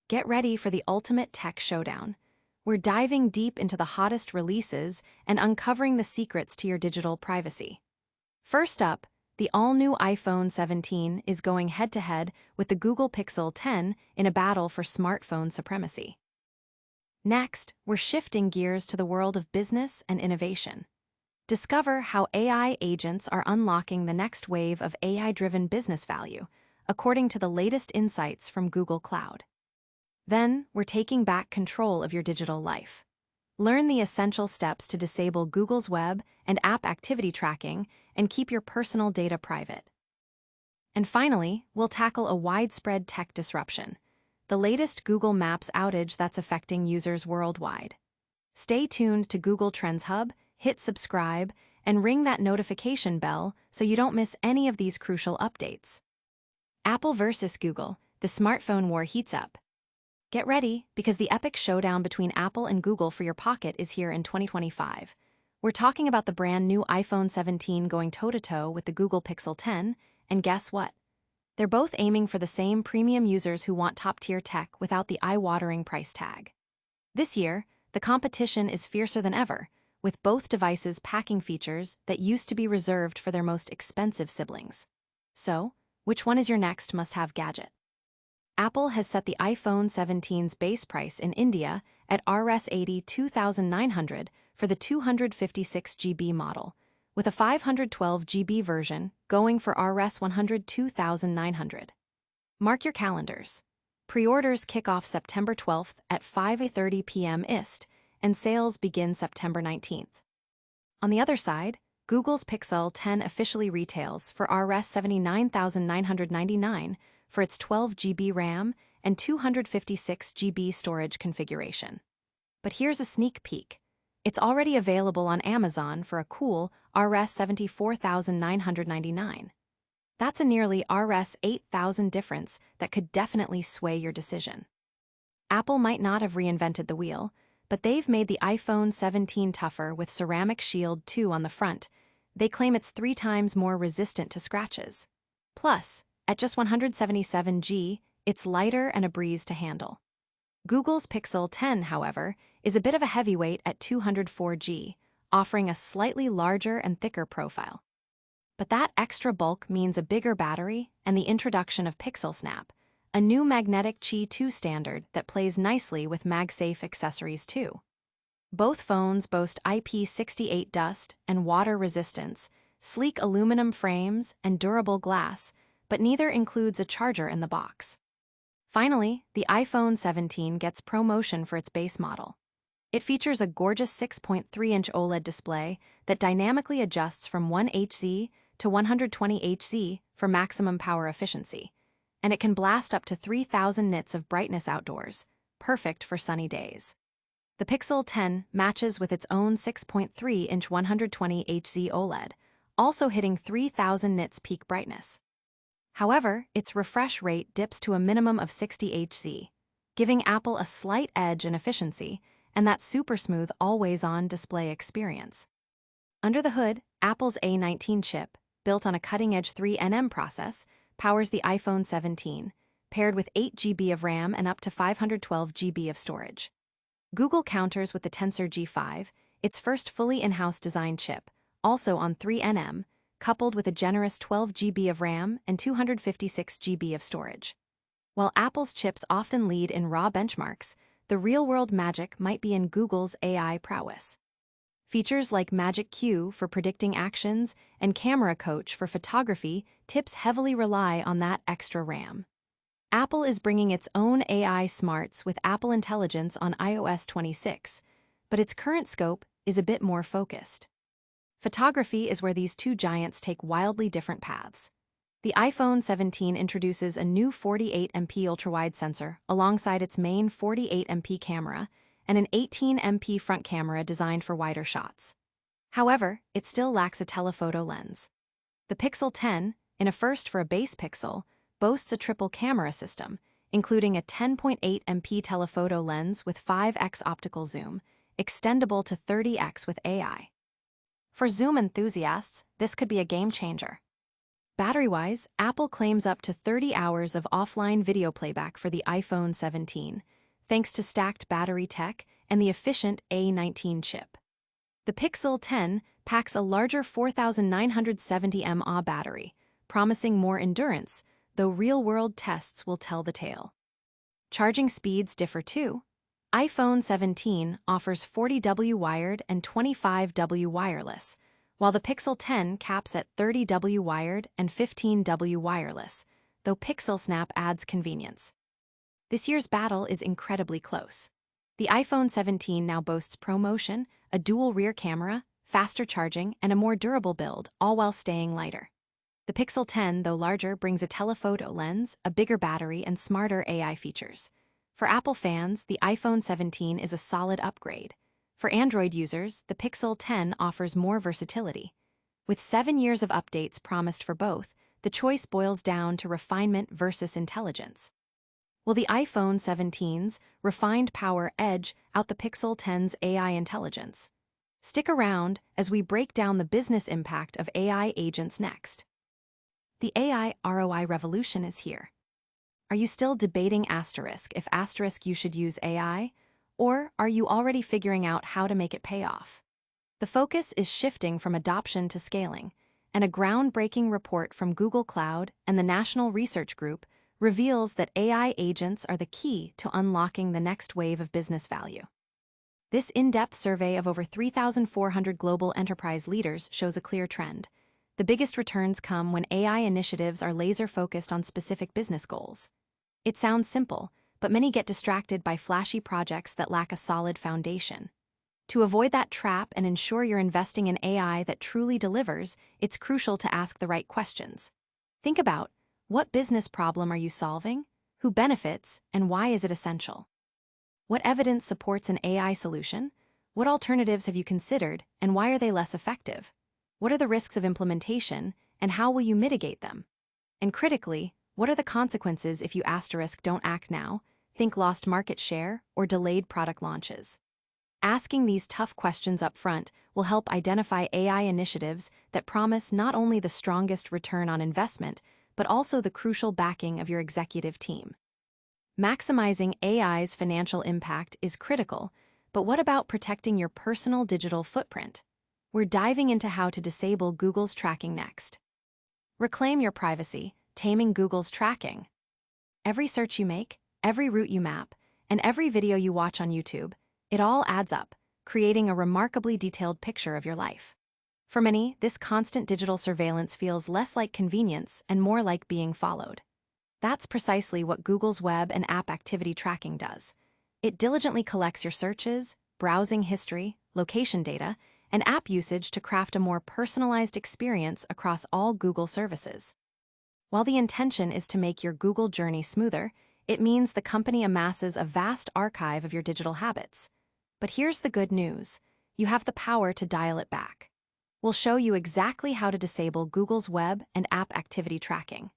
Get ready for the ultimate tech showdown. We're diving deep into the hottest releases and uncovering the secrets to your digital privacy. First up, the all-new iPhone 17 is going head-to-head with the Google Pixel 10 in a battle for smartphone supremacy. Next, we're shifting gears to the world of business and innovation. Discover how AI agents are unlocking the next wave of AI-driven business value, according to the latest insights from Google Cloud. Then, we're taking back control of your digital life. Learn the essential steps to disable Google's web and app activity tracking and keep your personal data private. And finally, we'll tackle a widespread tech disruption, the latest Google Maps outage that's affecting users worldwide. Stay tuned to Google Trends Hub, hit subscribe, and ring that notification bell so you don't miss any of these crucial updates. Apple versus Google, the smartphone war heats up. Get ready, because the epic showdown between Apple and Google for your pocket is here in 2025. We're talking about the brand new iPhone 17 going toe-to-toe with the Google Pixel 10, and guess what? They're both aiming for the same premium users who want top-tier tech without the eye-watering price tag. This year, the competition is fiercer than ever, with both devices packing features that used to be reserved for their most expensive siblings. So, which one is your next must-have gadget? Apple has set the iPhone 17's base price in India at Rs 82,900 for the 256GB model, with a 512GB version going for Rs 102,900. Mark your calendars. Pre-orders kick off September 12th at 5:30 p.m. IST, and sales begin September 19th. On the other side, Google's Pixel 10 officially retails for Rs 79,999 for its 12GB RAM and 256GB storage configuration. But here's a sneak peek. It's already available on Amazon for a cool Rs 74,999. That's a nearly Rs 8,000 difference that could definitely sway your decision. Apple might not have reinvented the wheel, but they've made the iPhone 17 tougher with Ceramic Shield 2 on the front. They claim it's 3 times more resistant to scratches. Plus, at just 177G, it's lighter and a breeze to handle. Google's Pixel 10, however, is a bit of a heavyweight at 204G, offering a slightly larger and thicker profile. But that extra bulk means a bigger battery and the introduction of Pixel Snap, a new magnetic Qi 2 standard that plays nicely with MagSafe accessories too. Both phones boast IP68 dust and water resistance, sleek aluminum frames, and durable glass, but neither includes a charger in the box. Finally, the iPhone 17 gets promotion for its base model. It features a gorgeous 6.3-inch OLED display that dynamically adjusts from 1Hz to 120Hz for maximum power efficiency, and it can blast up to 3,000 nits of brightness outdoors, perfect for sunny days. The Pixel 10 matches with its own 6.3-inch 120Hz OLED, also hitting 3,000 nits peak brightness. However, its refresh rate dips to a minimum of 60Hz, giving Apple a slight edge in efficiency and that super smooth always-on display experience. Under the hood, Apple's A19 chip, built on a cutting-edge 3nm process, powers the iPhone 17, paired with 8GB of RAM and up to 512GB of storage. Google counters with the Tensor G5, its first fully in-house designed chip, also on 3nm, coupled with a generous 12GB of RAM and 256GB of storage. While Apple's chips often lead in raw benchmarks, the real-world magic might be in Google's AI prowess. Features like Magic Q for predicting actions and Camera Coach for photography tips heavily rely on that extra RAM. Apple is bringing its own AI smarts with Apple Intelligence on iOS 26, but its current scope is a bit more focused. Photography is where these two giants take wildly different paths. The iPhone 17 introduces a new 48MP ultra-wide sensor alongside its main 48MP camera and an 18MP front camera designed for wider shots. However, it still lacks a telephoto lens. The Pixel 10, in a first for a base Pixel, boasts a triple camera system, including a 10.8MP telephoto lens with 5x optical zoom, extendable to 30x with AI. For zoom enthusiasts, this could be a game changer. Battery-wise, Apple claims up to 30 hours of offline video playback for the iPhone 17, thanks to stacked battery tech and the efficient A19 chip. The Pixel 10 packs a larger 4,970 mAh battery, promising more endurance, though real-world tests will tell the tale. Charging speeds differ too. iPhone 17 offers 40W wired and 25W wireless, while the Pixel 10 caps at 30W wired and 15W wireless, though Pixel Snap adds convenience. This year's battle is incredibly close. The iPhone 17 now boasts ProMotion, a dual rear camera, faster charging, and a more durable build, all while staying lighter. The Pixel 10, though larger, brings a telephoto lens, a bigger battery, and smarter AI features. For Apple fans, the iPhone 17 is a solid upgrade. For Android users, the Pixel 10 offers more versatility. With 7 years of updates promised for both, the choice boils down to refinement versus intelligence. Will the iPhone 17's refined power edge out the Pixel 10's AI intelligence? Stick around as we break down the business impact of AI agents next. The AI ROI revolution is here. Are you still debating if you should use AI? Or are you already figuring out how to make it pay off? The focus is shifting from adoption to scaling, and a groundbreaking report from Google Cloud and the National Research Group reveals that AI agents are the key to unlocking the next wave of business value. This in-depth survey of over 3,400 global enterprise leaders shows a clear trend. The biggest returns come when AI initiatives are laser-focused on specific business goals. It sounds simple, but many get distracted by flashy projects that lack a solid foundation. To avoid that trap and ensure you're investing in AI that truly delivers, it's crucial to ask the right questions. Think about, what business problem are you solving? Who benefits, and why is it essential? What evidence supports an AI solution? What alternatives have you considered, and why are they less effective? What are the risks of implementation, and how will you mitigate them? And critically, what are the consequences if you don't act now, think lost market share, or delayed product launches? Asking these tough questions up front will help identify AI initiatives that promise not only the strongest return on investment, but also the crucial backing of your executive team. Maximizing AI's financial impact is critical, but what about protecting your personal digital footprint? We're diving into how to disable Google's tracking next. Reclaim your privacy, taming Google's tracking. Every search you make, every route you map, and every video you watch on YouTube, it all adds up, creating a remarkably detailed picture of your life. For many, this constant digital surveillance feels less like convenience and more like being followed. That's precisely what Google's web and app activity tracking does. It diligently collects your searches, browsing history, location data, and app usage to craft a more personalized experience across all Google services. While the intention is to make your Google journey smoother, it means the company amasses a vast archive of your digital habits. But here's the good news. You have the power to dial it back. We'll show you exactly how to disable Google's web and app activity tracking.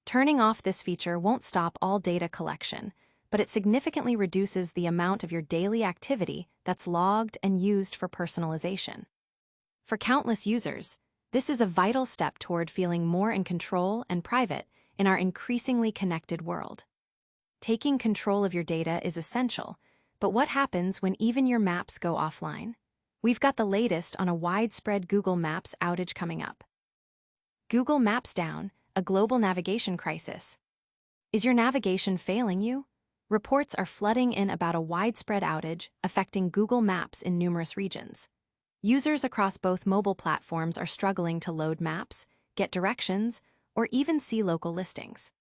Turning off this feature won't stop all data collection, but it significantly reduces the amount of your daily activity that's logged and used for personalization. For countless users, this is a vital step toward feeling more in control and private in our increasingly connected world. Taking control of your data is essential, but what happens when even your maps go offline? We've got the latest on a widespread Google Maps outage coming up. Google Maps down, a global navigation crisis. Is your navigation failing you? Reports are flooding in about a widespread outage affecting Google Maps in numerous regions. Users across both mobile platforms are struggling to load maps, get directions, or even see local listings.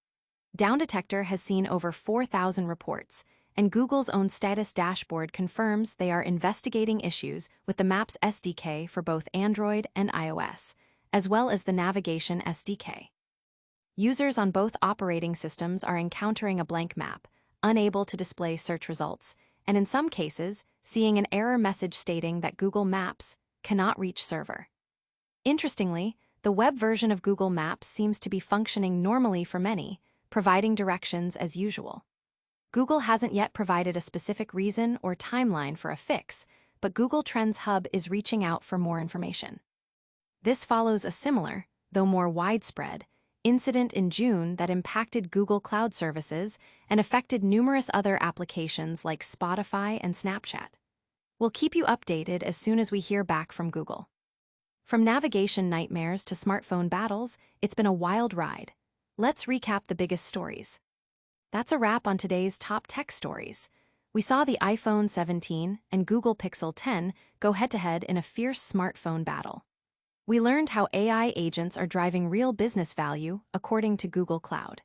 Down Detector has seen over 4,000 reports, and Google's own status dashboard confirms they are investigating issues with the Maps SDK for both Android and iOS, as well as the Navigation SDK. Users on both operating systems are encountering a blank map, unable to display search results, and in some cases, seeing an error message stating that Google Maps cannot reach server. Interestingly, the web version of Google Maps seems to be functioning normally for many, providing directions as usual. Google hasn't yet provided a specific reason or timeline for a fix, but Google Trends Hub is reaching out for more information. This follows a similar, though more widespread, incident in June that impacted Google Cloud Services and affected numerous other applications like Spotify and Snapchat. We'll keep you updated as soon as we hear back from Google. From navigation nightmares to smartphone battles, it's been a wild ride. Let's recap the biggest stories. That's a wrap on today's top tech stories. We saw the iPhone 17 and Google Pixel 10 go head-to-head in a fierce smartphone battle. We learned how AI agents are driving real business value, according to Google Cloud.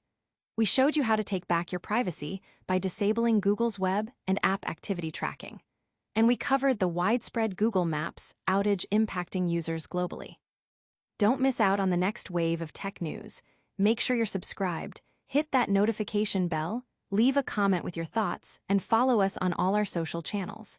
We showed you how to take back your privacy by disabling Google's web and app activity tracking. And we covered the widespread Google Maps outage impacting users globally. Don't miss out on the next wave of tech news. Make sure you're subscribed, hit that notification bell, leave a comment with your thoughts, and follow us on all our social channels.